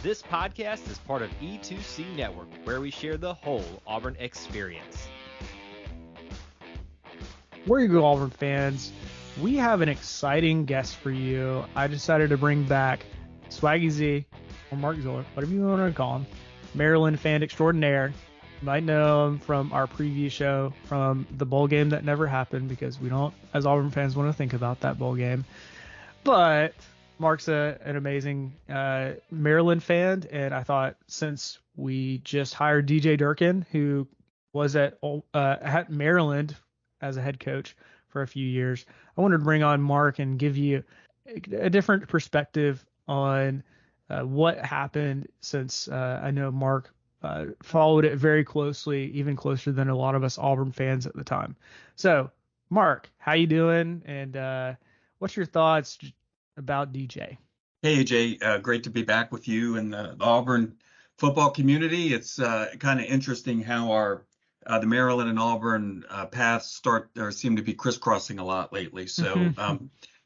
This podcast is part of E2C Network, where we share the whole Auburn experience. Where you go, Auburn fans, we have an exciting guest for you. I decided to bring back Swaggy Z, or Mark Zoller, whatever you want to call him, Maryland fan extraordinaire. You might know him from our preview show from the bowl game that never happened, because we don't, as Auburn fans, want to think about that bowl game. But Mark's an amazing Maryland fan, and I thought since we just hired DJ Durkin, who was at Maryland as a head coach for a few years, I wanted to bring on Mark and give you a different perspective on what happened, since I know Mark followed it very closely, even closer than a lot of us Auburn fans at the time. So, Mark, how you doing? And what's your thoughts about DJ? Hey, AJ, great to be back with you and the Auburn football community. It's kind of interesting how the Maryland and Auburn paths seem to be crisscrossing a lot lately. So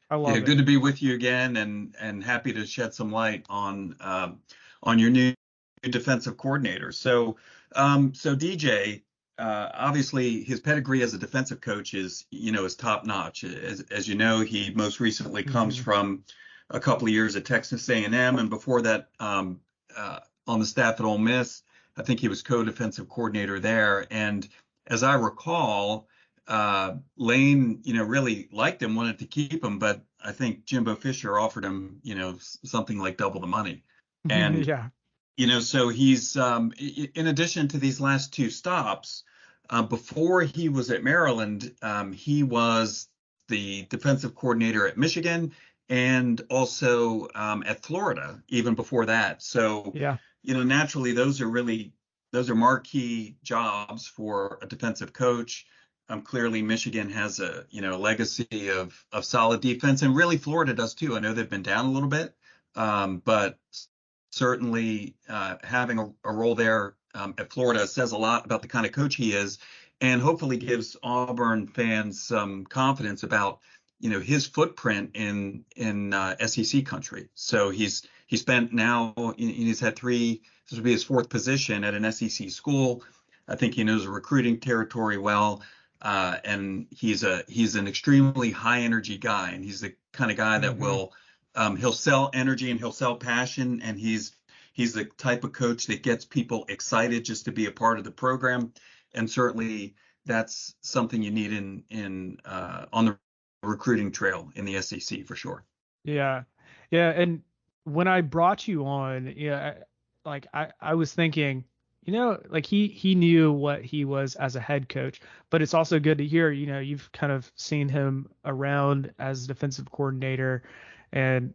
I love it. Good to be with you again, and happy to shed some light on your new defensive coordinator. So DJ, obviously his pedigree as a defensive coach is top notch. As you know, he most recently comes from a couple of years at Texas A&M, and before that on the staff at Ole Miss. I think he was co-defensive coordinator there. And as I recall, Lane, really liked him, wanted to keep him, but I think Jimbo Fisher offered him, something like double the money. And, yeah. So he's, in addition to these last two stops, before he was at Maryland, he was the defensive coordinator at Michigan and also at Florida, even before that. So, yeah. Naturally, those are marquee jobs for a defensive coach. Clearly, Michigan has a legacy of solid defense, and really Florida does too. I know they've been down a little bit, but certainly having a role there at Florida says a lot about the kind of coach he is, and hopefully gives Auburn fans some confidence about his footprint in SEC country. So he's spent now, he's had this will be his fourth position at an SEC school. I think he knows the recruiting territory well, and he's an extremely high energy guy, and he's the kind of guy that will he'll sell energy and he'll sell passion, and he's the type of coach that gets people excited just to be a part of the program, and certainly that's something you need in on the recruiting trail in the SEC for sure. Yeah. And when I brought you on, I was thinking, he knew what he was as a head coach, but it's also good to hear, you've kind of seen him around as defensive coordinator, and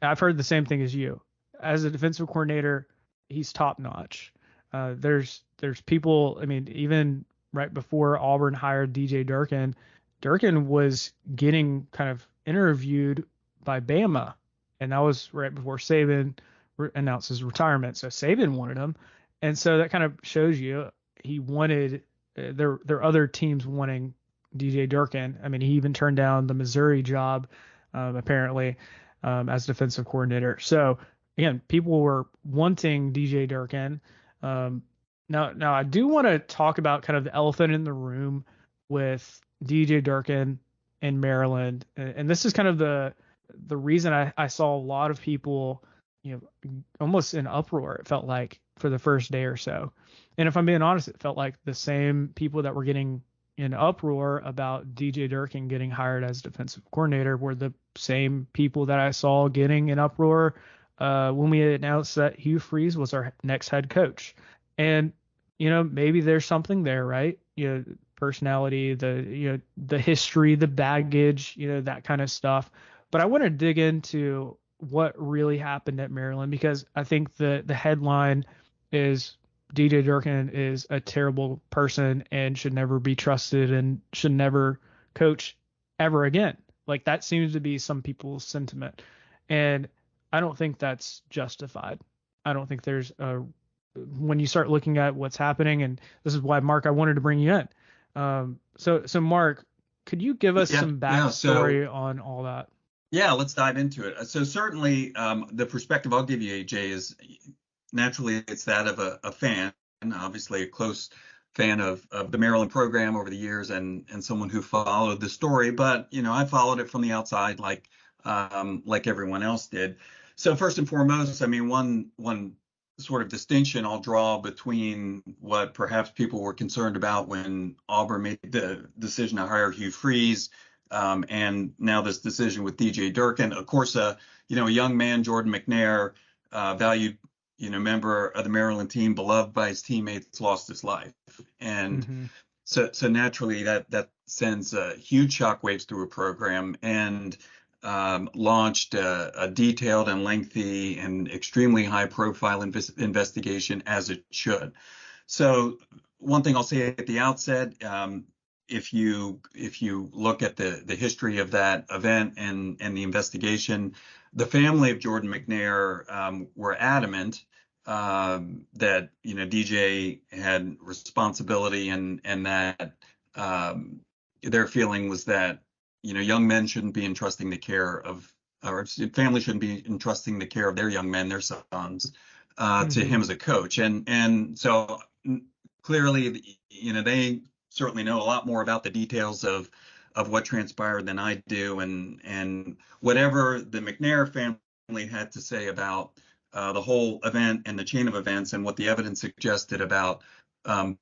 I've heard the same thing as you. As a defensive coordinator, he's top notch. There's people, even right before Auburn hired DJ Durkin was getting kind of interviewed by Bama, and that was right before Saban announced his retirement. So Saban wanted him, and so that kind of shows you he wanted there are other teams wanting DJ Durkin. He even turned down the Missouri job apparently as defensive coordinator. So again, people were wanting DJ Durkin. Now I do want to talk about kind of the elephant in the room with DJ Durkin in Maryland, and this is kind of the reason I saw a lot of people, almost in uproar. It felt like for the first day or so, and if I'm being honest, it felt like the same people that were getting in uproar about DJ Durkin getting hired as defensive coordinator were the same people that I saw getting in uproar when we announced that Hugh Freeze was our next head coach. And maybe there's something there, right? Personality, the history, the baggage, that kind of stuff. But I want to dig into what really happened at Maryland, because I think the headline is DJ Durkin is a terrible person and should never be trusted and should never coach ever again. Like, that seems to be some people's sentiment. And I don't think that's justified. I don't think there's when you start looking at what's happening, and this is why, Mark, I wanted to bring you in. So Mark, could you give us some backstory on all that? Yeah, let's dive into it. So certainly the perspective I'll give you, AJ, is naturally it's that of a fan, and obviously a close fan of the Maryland program over the years, and someone who followed the story. But I followed it from the outside, like everyone else did. So first and foremost, I mean, one sort of distinction I'll draw between what perhaps people were concerned about when Auburn made the decision to hire Hugh Freeze, and now this decision with DJ Durkin. Of course, a young man, Jordan McNair, valued member of the Maryland team, beloved by his teammates, lost his life, and so naturally that sends huge shockwaves through a program, and launched a detailed and lengthy and extremely high-profile investigation, as it should. So one thing I'll say at the outset, if you look at the history of that event and the investigation, the family of Jordan McNair were adamant that DJ had responsibility, and that their feeling was that young men shouldn't be entrusting the care of, or families shouldn't be entrusting the care of their young men, their sons, to him as a coach. And so clearly, they certainly know a lot more about the details of what transpired than I do. And whatever the McNair family had to say about the whole event and the chain of events, and what the evidence suggested about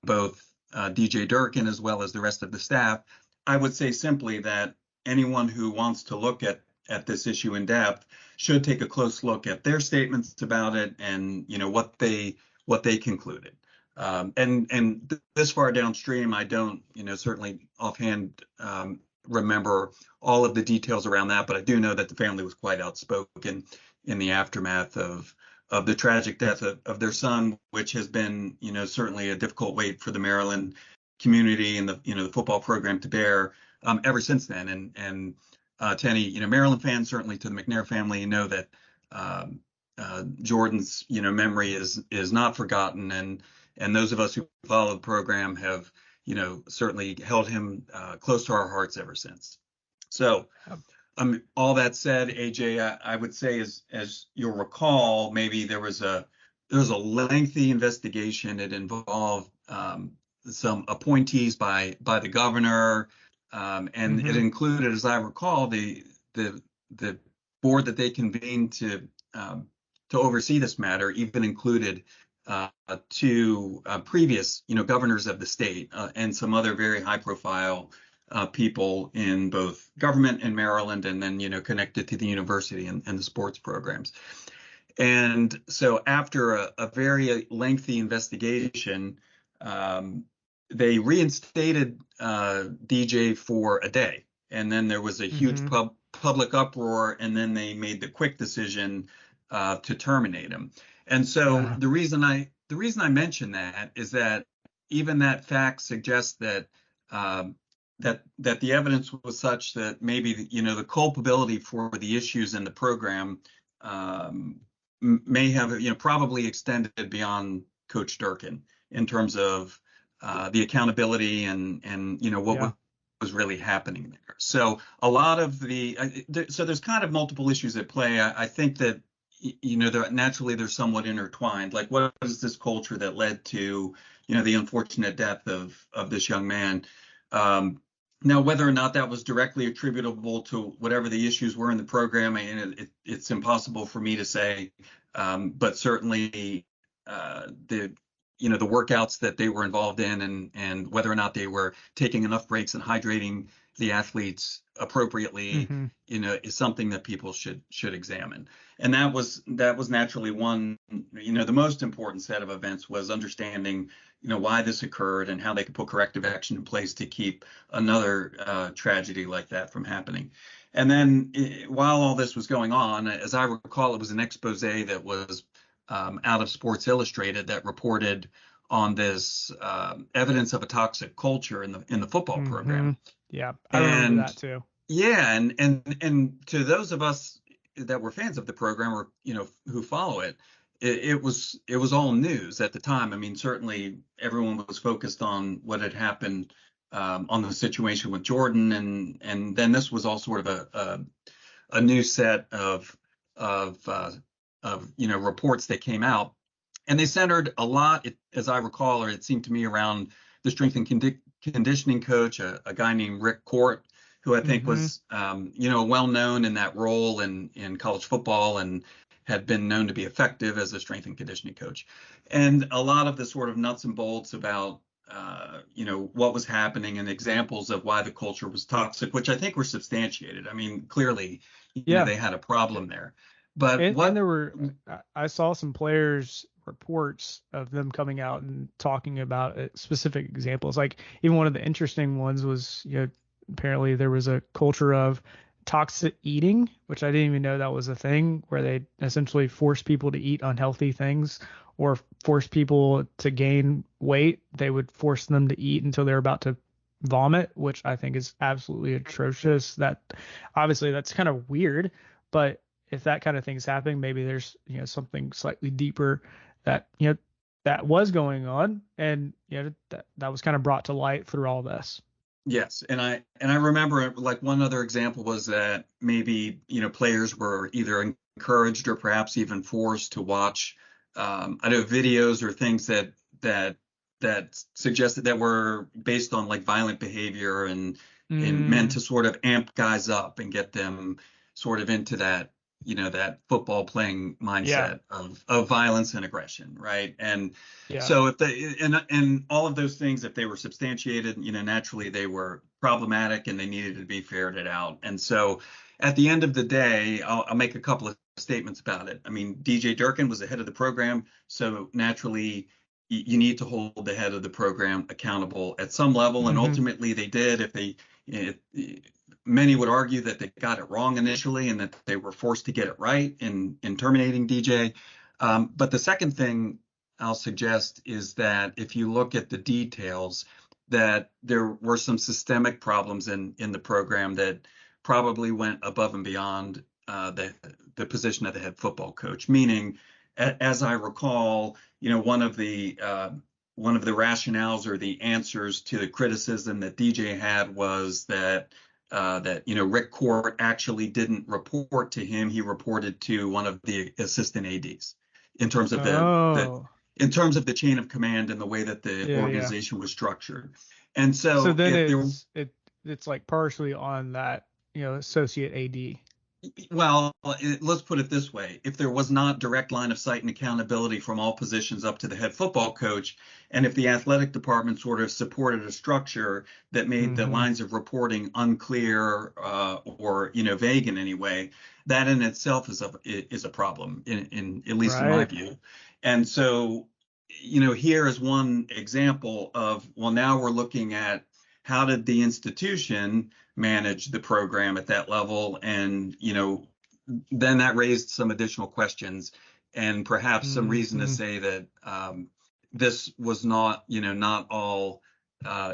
both DJ Durkin as well as the rest of the staff, I would say simply that anyone who wants to look at this issue in depth should take a close look at their statements about it, and what they concluded. And this far downstream, I don't certainly offhand remember all of the details around that, but I do know that the family was quite outspoken in the aftermath of the tragic death of their son, which has been certainly a difficult weight for the Maryland community and the football program to bear ever since then. And to any Maryland fans, certainly to the McNair family, know that Jordan's memory is not forgotten, and those of us who follow the program have certainly held him close to our hearts ever since. So all that said, AJ, I would say, as you'll recall, maybe there was a lengthy investigation. It involved some appointees by the governor, and it included, as I recall, the board that they convened to oversee this matter even included two previous governors of the state, and some other very high profile people in both government in Maryland, and then connected to the university and the sports programs. And so after a very lengthy investigation, they reinstated DJ for a day, and then there was a huge public uproar, and then they made the quick decision to terminate him. And so the reason I mention that is that even that fact suggests that that the evidence was such that maybe the culpability for the issues in the program may have probably extended beyond Coach Durkin in terms of the accountability and what was really happening there. So a lot of so there's kind of multiple issues at play. I think that naturally they're somewhat intertwined. Like, what is this culture that led to the unfortunate death of this young man? Now, whether or not that was directly attributable to whatever the issues were in the program, and it's impossible for me to say, but certainly the workouts that they were involved in, and whether or not they were taking enough breaks and hydrating the athletes appropriately, is something that people should examine. And that was naturally one, the most important set of events was understanding why this occurred and how they could put corrective action in place to keep another tragedy like that from happening. And then while all this was going on, as I recall, it was an expose that was out of Sports Illustrated that reported on this evidence of a toxic culture in the football program. Yeah, I remember that too. Yeah, and to those of us that were fans of the program, or who follow it, it was all news at the time. I mean, certainly everyone was focused on what had happened on the situation with Jordan, and then this was all sort of a new set of reports that came out. And they centered a lot, as I recall, or it seemed to me, around the strength and conditioning coach, a guy named Rick Court, who I think was, well known in that role in college football and had been known to be effective as a strength and conditioning coach. And a lot of the sort of nuts and bolts about, what was happening and examples of why the culture was toxic, which I think were substantiated. I mean, clearly, they had a problem there. But and there were, I saw some players reports of them coming out and talking about specific examples. Like even one of the interesting ones was, apparently there was a culture of toxic eating, which I didn't even know that was a thing, where they essentially force people to eat unhealthy things or force people to gain weight. They would force them to eat until they're about to vomit, which I think is absolutely atrocious. That obviously that's kind of weird, but if that kind of thing is happening, maybe there's, something slightly deeper that, that was going on. And, that was kind of brought to light through all this. Yes. And I remember, like, one other example was that maybe, players were either encouraged or perhaps even forced to watch, videos or things that suggested that were based on like violent behavior and meant to sort of amp guys up and get them sort of into that, that football playing mindset of violence and aggression, right? And so if they and all of those things, if they were substantiated, naturally they were problematic and they needed to be ferreted out. And so at the end of the day, I'll make a couple of statements about it. I mean, DJ Durkin was the head of the program, so naturally you need to hold the head of the program accountable at some level, and ultimately they did. Many would argue that they got it wrong initially and that they were forced to get it right in terminating DJ. But the second thing I'll suggest is that if you look at the details, that there were some systemic problems in the program that probably went above and beyond the position of the head football coach. Meaning, as I recall, one of the rationales or the answers to the criticism that DJ had was that Rick Court actually didn't report to him. He reported to one of the assistant ADs in terms of the chain of command and the way that the organization was structured. And so then it's like partially on that, associate AD. Well, let's put it this way. If there was not direct line of sight and accountability from all positions up to the head football coach, and if the athletic department sort of supported a structure that made the lines of reporting unclear or vague in any way, that in itself is a problem, in at least in my view. And so, here is one example of, well, now we're looking at how did the institution manage the program at that level, and then that raised some additional questions and perhaps some reason to say that this was not all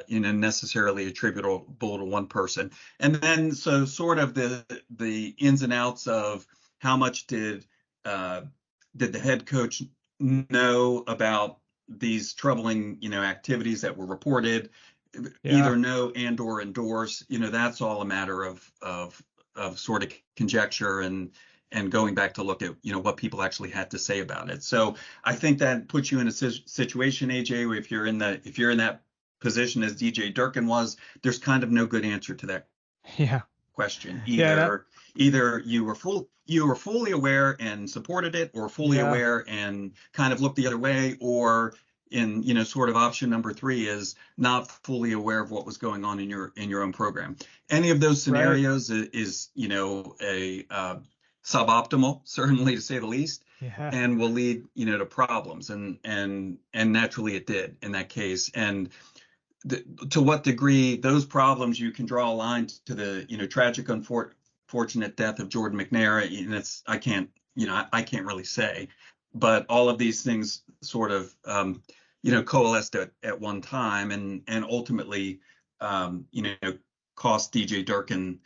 necessarily attributable to one person. And then so sort of the ins and outs of how much did the head coach know about these troubling activities that were reported, either know and or endorse, that's all a matter of sort of conjecture and going back to look at, what people actually had to say about it. So I think that puts you in a situation, AJ, where if you're in that position as DJ Durkin was, there's kind of no good answer to that question. Either you were fully aware and supported it, or fully aware and kind of looked the other way, or in sort of option number 3 is not fully aware of what was going on in your own program. Any of those scenarios is a suboptimal, certainly, to say the least, and will lead to problems, and naturally it did in that case. And to what degree those problems, you can draw a line to the tragic, unfortunate death of Jordan McNair, and I can't really say. But all of these things sort of, coalesced at one time, and ultimately, cost DJ Durkin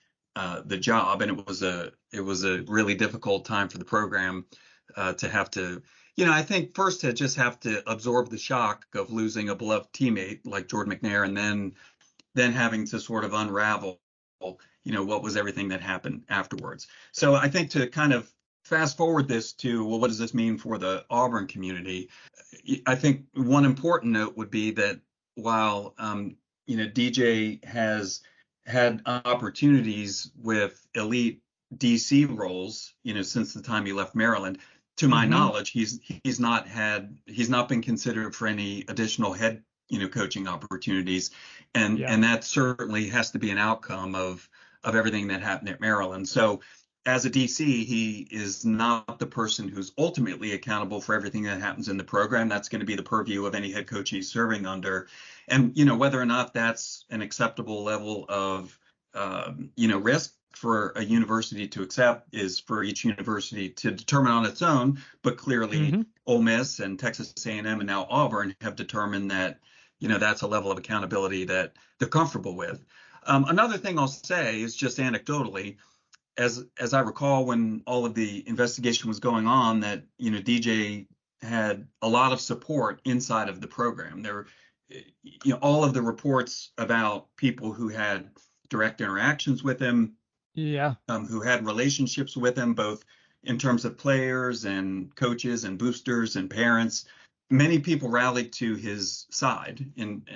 the job, and it was a really difficult time for the program to have to, I think first to just have to absorb the shock of losing a beloved teammate like Jordan McNair, and then having to sort of unravel, what was everything that happened afterwards. So I think to kind of fast forward this to, well, what does this mean for the Auburn community? I think one important note would be that while DJ has had opportunities with elite DC roles, since the time he left Maryland. To my knowledge, he's not been considered for any additional head coaching opportunities, and that certainly has to be an outcome of everything that happened at Maryland. So as a DC, he is not the person who's ultimately accountable for everything that happens in the program. That's going to be the purview of any head coach he's serving under. And, whether or not that's an acceptable level of, risk for a university to accept is for each university to determine on its own. But clearly, Ole Miss and Texas A&M and now Auburn have determined that, that's a level of accountability that they're comfortable with. Another thing I'll say is just anecdotally, as I recall, when all of the investigation was going on, that DJ had a lot of support inside of the program. There, all of the reports about people who had direct interactions with him, who had relationships with him, both in terms of players and coaches and boosters and parents. Many people rallied to his side and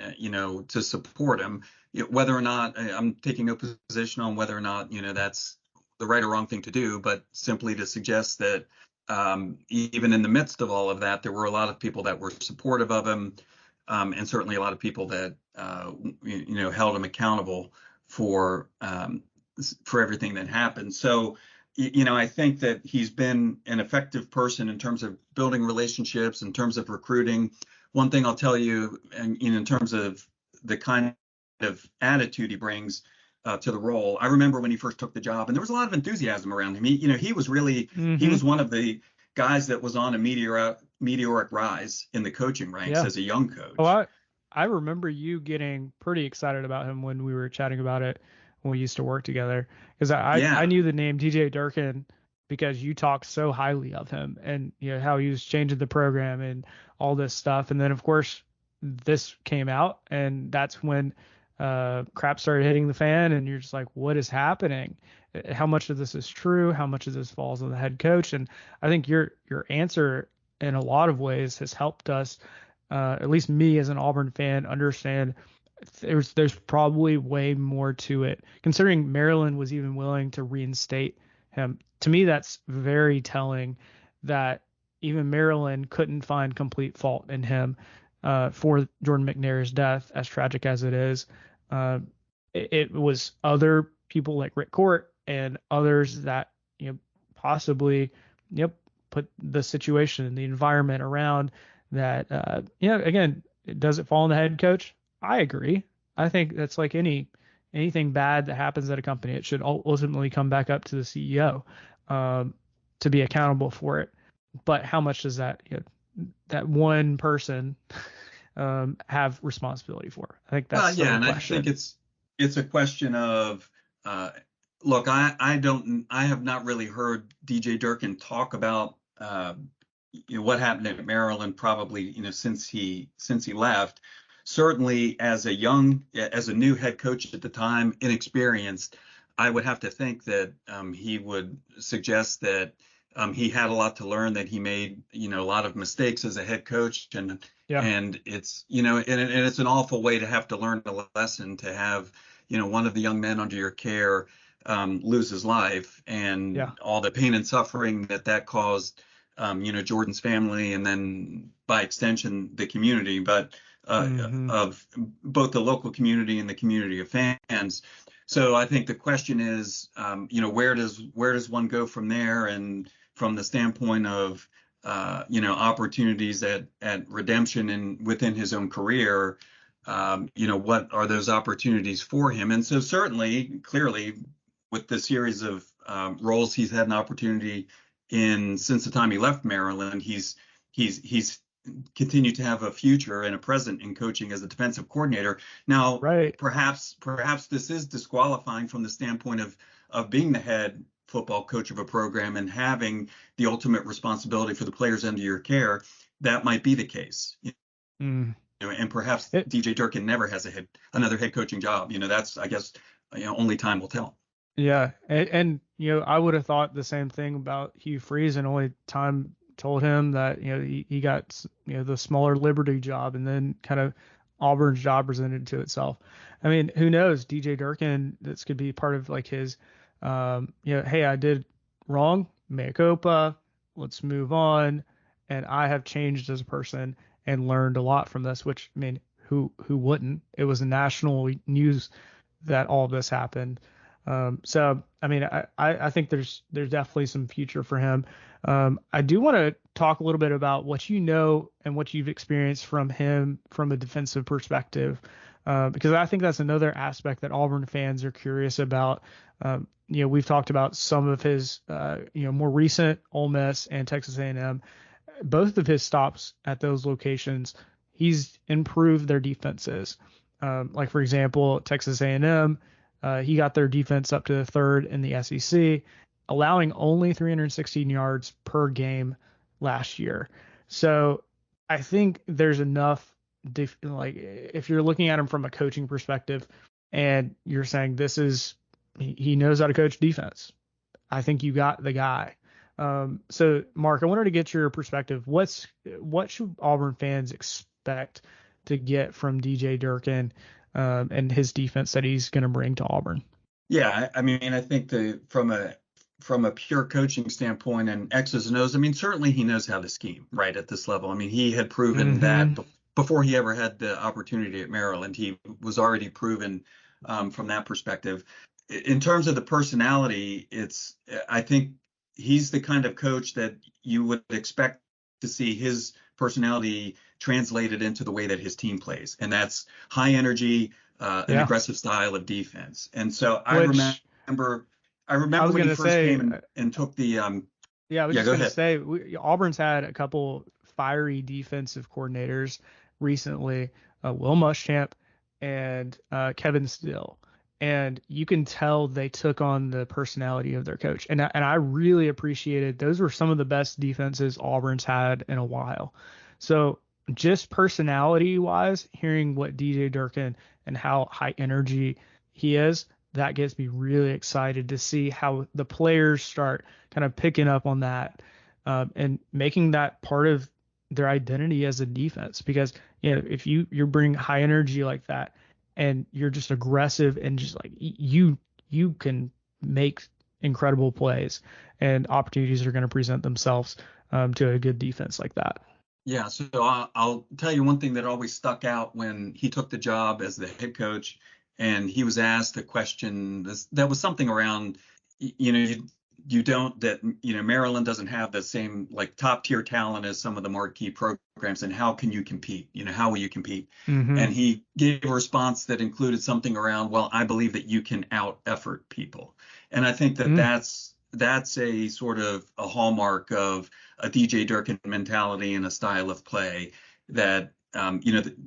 to support him. Whether or not I'm taking no position on whether or not that's the right or wrong thing to do, but simply to suggest that even in the midst of all of that, there were a lot of people that were supportive of him, and certainly a lot of people that held him accountable for everything that happened. So I think that he's been an effective person in terms of building relationships, in terms of recruiting. One thing I'll tell you, and in terms of the kind of attitude he brings to the role. I remember when he first took the job, and there was a lot of enthusiasm around him. He was really, he was one of the guys that was on a meteoric rise in the coaching ranks as a young coach. Oh, I remember you getting pretty excited about him when we were chatting about it when we used to work together, because I knew the name DJ Durkin because you talked so highly of him and how he was changing the program and all this stuff. And then of course this came out, and that's when crap started hitting the fan, and you're just like, what is happening? How much of this is true? How much of this falls on the head coach? And I think your answer in a lot of ways has helped us, at least me as an Auburn fan, understand there's probably way more to it, considering Maryland was even willing to reinstate him. To me, that's very telling that even Maryland couldn't find complete fault in him for Jordan McNair's death, as tragic as it is. It was other people like Rick Court and others that possibly put the situation and the environment around that. Again, does it fall on the head coach? I agree. I think that's like anything bad that happens at a company, it should ultimately come back up to the CEO to be accountable for it. But how much does that that one person have responsibility for? I think that's and I think it's a question of look, I have not really heard DJ Durkin talk about what happened at Maryland probably since he left. Certainly as a new head coach at the time, inexperienced, I would have to think that he would suggest that he had a lot to learn, that he made a lot of mistakes as a head coach, and it's and it's an awful way to have to learn a lesson, to have one of the young men under your care lose his life, and all the pain and suffering that caused Jordan's family, and then by extension the community, but of both the local community and the community of fans. So I think the question is, where does one go from there? And from the standpoint of, opportunities at redemption and within his own career, what are those opportunities for him? And so certainly, clearly, with the series of roles he's had an opportunity in since the time he left Maryland, he's continued to have a future and a present in coaching as a defensive coordinator. Now, perhaps this is disqualifying from the standpoint of being the head football coach of a program and having the ultimate responsibility for the players under your care. That might be the case. And perhaps DJ Durkin never has another head coaching job. That's, I guess, only time will tell. Yeah, and I would have thought the same thing about Hugh Freeze, and only time told him that he got the smaller Liberty job, and then kind of Auburn's job presented to itself. I mean, who knows? DJ Durkin, this could be part of like his, hey, I did wrong, mea culpa, let's move on, and I have changed as a person and learned a lot from this. Which, I mean, who wouldn't? It was national news that all of this happened. So I mean, I think there's definitely some future for him. I do want to talk a little bit about what and what you've experienced from him from a defensive perspective, because I think that's another aspect that Auburn fans are curious about. We've talked about some of his more recent Ole Miss and Texas A&M, both of his stops at those locations. He's improved their defenses. Like for example, Texas A&M. He got their defense up to the third in the SEC, allowing only 316 yards per game last year. So I think there's enough, like if you're looking at him from a coaching perspective and you're saying he knows how to coach defense, I think you got the guy. So Mark, I wanted to get your perspective. What should Auburn fans expect to get from DJ Durkin and his defense that he's going to bring to Auburn? Yeah, I mean, I think from a pure coaching standpoint and X's and O's, I mean, certainly he knows how to scheme right at this level. I mean, he had proven that before he ever had the opportunity at Maryland. He was already proven from that perspective. In terms of the personality, I think he's the kind of coach that you would expect to see his personality translated into the way that his team plays, and that's high energy, an aggressive style of defense. And so I remember when he first came and took the I was just going to say Auburn's had a couple fiery defensive coordinators recently, Will Muschamp and Kevin Steele. And you can tell they took on the personality of their coach. And I really appreciated those were some of the best defenses Auburn's had in a while. So just personality wise, hearing what DJ Durkin and how high energy he is, that gets me really excited to see how the players start kind of picking up on that and making that part of their identity as a defense. Because, if you bring high energy like that, and you're just aggressive and just like you can make incredible plays, and opportunities are going to present themselves to a good defense like that. Yeah, so I'll tell you one thing that always stuck out when he took the job as the head coach, and he was asked a question that was something around, Maryland doesn't have the same like top tier talent as some of the marquee programs, and how can you compete? How will you compete? And he gave a response that included something around, well, I believe that you can out effort people. And I think that that's a sort of a hallmark of a DJ Durkin mentality and a style of play that,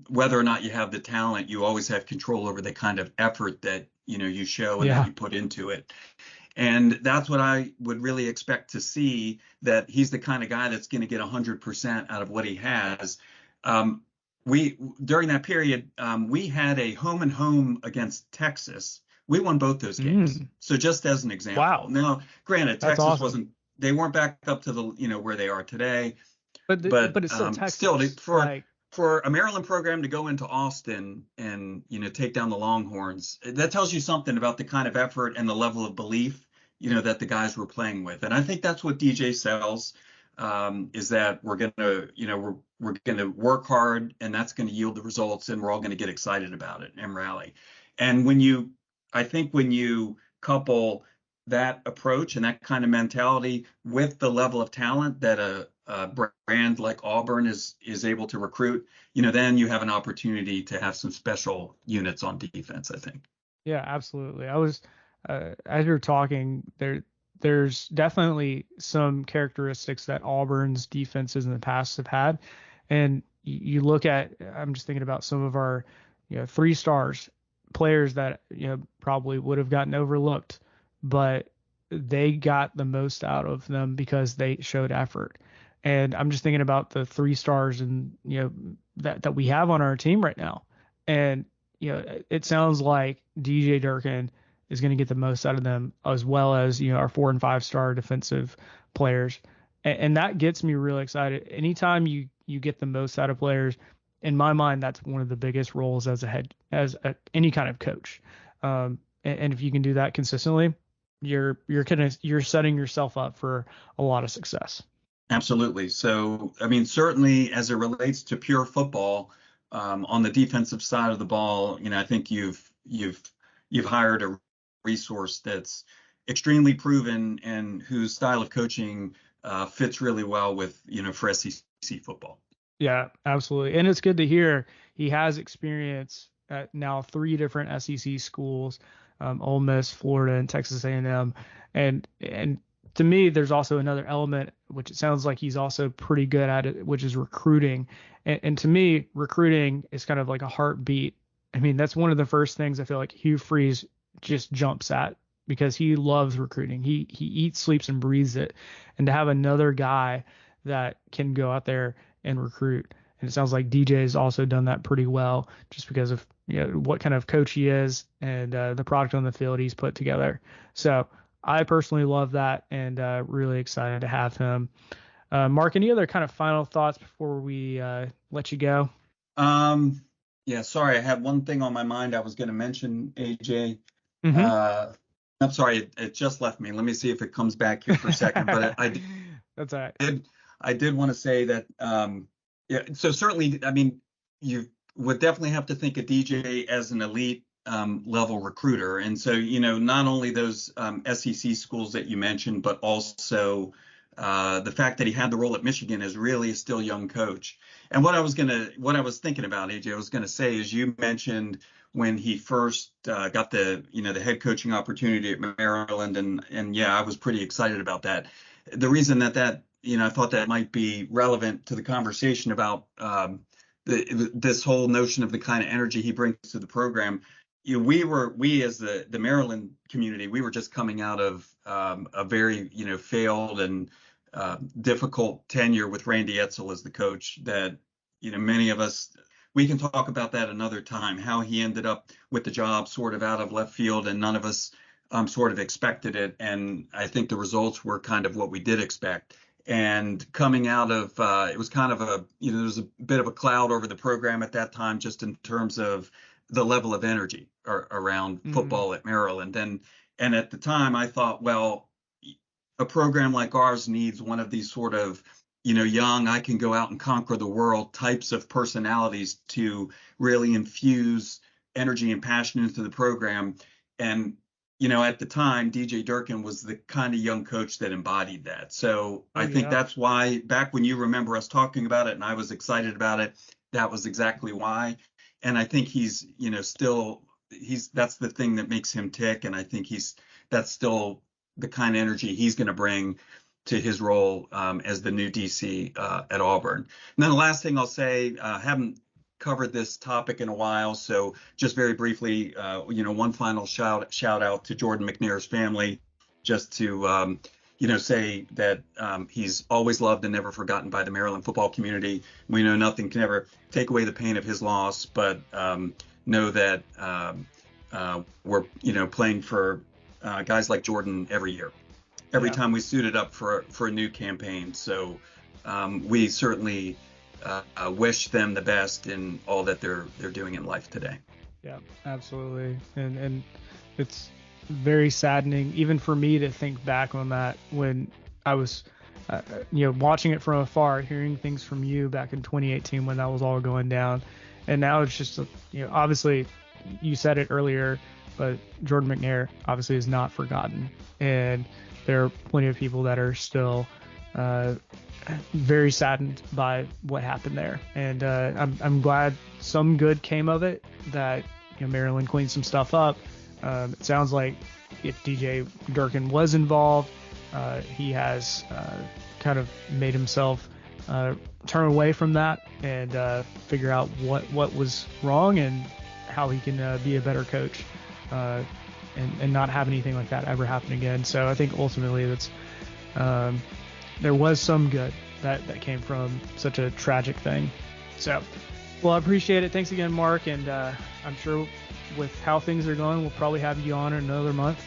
whether or not you have the talent, you always have control over the kind of effort that, you show and that you put into it. And that's what I would really expect to see, that he's the kind of guy that's going to get 100% out of what he has. During that period, we had a home and home against Texas. We won both those games. So just as an example. Wow. Now, granted, Texas awesome. They weren't back up to the, where they are today. But it's still Texas. Still, for a Maryland program to go into Austin and, take down the Longhorns, that tells you something about the kind of effort and the level of belief, that the guys were playing with. And I think that's what DJ sells, is that we're going to, we're going to work hard, and that's going to yield the results, and we're all going to get excited about it and rally. And I think when you couple that approach and that kind of mentality with the level of talent that a brand like Auburn is able to recruit, then you have an opportunity to have some special units on defense, I think. Yeah, absolutely. I was, as you're talking, there's definitely some characteristics that Auburn's defenses in the past have had. And you look at, I'm just thinking about some of our, 3 stars players that, probably would have gotten overlooked, but they got the most out of them because they showed effort. And I'm just thinking about the 3 stars and, that we have on our team right now. And, it sounds like DJ Durkin is going to get the most out of them, as well as, our 4 and 5 star defensive players. And that gets me really excited. Anytime you get the most out of players, in my mind, that's one of the biggest roles as any kind of coach. And if you can do that consistently, you're setting yourself up for a lot of success. Absolutely. So, I mean, certainly as it relates to pure football, on the defensive side of the ball, I think you've hired a resource that's extremely proven and whose style of coaching fits really well with, for SEC football. Yeah, absolutely. And it's good to hear he has experience at now 3 different SEC schools, Ole Miss, Florida, and Texas A&M. And to me, there's also another element, which it sounds like he's also pretty good at it, which is recruiting. And to me, recruiting is kind of like a heartbeat. I mean, that's one of the first things I feel like Hugh Freeze just jumps at, because he loves recruiting. He eats, sleeps, and breathes it. And to have another guy that can go out there and recruit, and it sounds like DJ has also done that pretty well, just because of what kind of coach he is and the product on the field he's put together. So I personally love that, and really excited to have him. Mark, any other kind of final thoughts before we let you go? Yeah, sorry, I had one thing on my mind I was going to mention, AJ. Mm-hmm. I'm sorry, it just left me. Let me see if it comes back here for a second. But That's all right. I did want to say that, so certainly, I mean, you would definitely have to think of DJ as an elite level recruiter. And so, not only those SEC schools that you mentioned, but also the fact that he had the role at Michigan as really a still young coach. And what I was thinking about, AJ, I was going to say is, you mentioned when he first got the head coaching opportunity at Maryland, and yeah, I was pretty excited about that. The reason that I thought that might be relevant to the conversation about this whole notion of the kind of energy he brings to the program. We as the Maryland community, we were just coming out of a very failed and difficult tenure with Randy Edsall as the coach. That many of us, we can talk about that another time, how he ended up with the job sort of out of left field, and none of us sort of expected it. And I think the results were kind of what we did expect. And coming out of it was kind of there was a bit of a cloud over the program at that time, just in terms of the level of energy around football at Maryland. And at the time I thought, well, a program like ours needs one of these sort of, young, I can go out and conquer the world types of personalities to really infuse energy and passion into the program. And, at the time, DJ Durkin was the kind of young coach that embodied that. So I think that's why, back when you remember us talking about it and I was excited about it, that was exactly why. And I think he's, that's the thing that makes him tick. And I think that's still the kind of energy he's going to bring to his role as the new DC at Auburn. And then the last thing I'll say, haven't covered this topic in a while, so just very briefly, one final shout out to Jordan McNair's family, just to say that he's always loved and never forgotten by the Maryland football community. We know nothing can ever take away the pain of his loss, but know that we're playing for guys like Jordan every year. Every time we suited up for a new campaign. So we certainly wish them the best in all that they're doing in life today. Yeah, absolutely. And it's very saddening, even for me, to think back on that when I was, watching it from afar, hearing things from you back in 2018 when that was all going down. And now it's just, obviously you said it earlier, but Jordan McNair obviously is not forgotten. And there are plenty of people that are still very saddened by what happened there. And I'm glad some good came of it, that Maryland cleaned some stuff up. It sounds like if DJ Durkin was involved, he has kind of made himself turn away from that and figure out what was wrong and how he can be a better coach. And not have anything like that ever happen again. So I think ultimately that's there was some good that came from such a tragic thing. So, well, I appreciate it. Thanks again, Mark, and I'm sure with how things are going, we'll probably have you on in another month,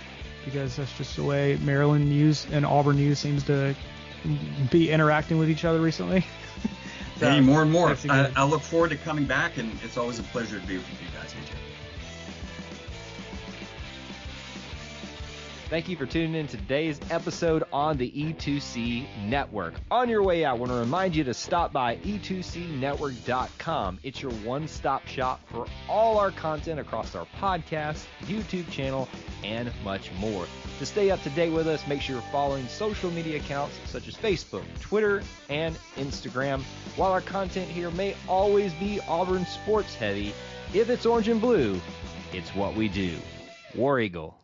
because that's just the way Maryland news and Auburn news seems to be interacting with each other recently. So, hey, more and more. I look forward to coming back, and it's always a pleasure to be with you guys, AJ. Thank you for tuning in to today's episode on the E2C Network. On your way out, I want to remind you to stop by e2cnetwork.com. It's your one-stop shop for all our content across our podcast, YouTube channel, and much more. To stay up to date with us, make sure you're following social media accounts such as Facebook, Twitter, and Instagram. While our content here may always be Auburn sports heavy, if it's orange and blue, it's what we do. War Eagle.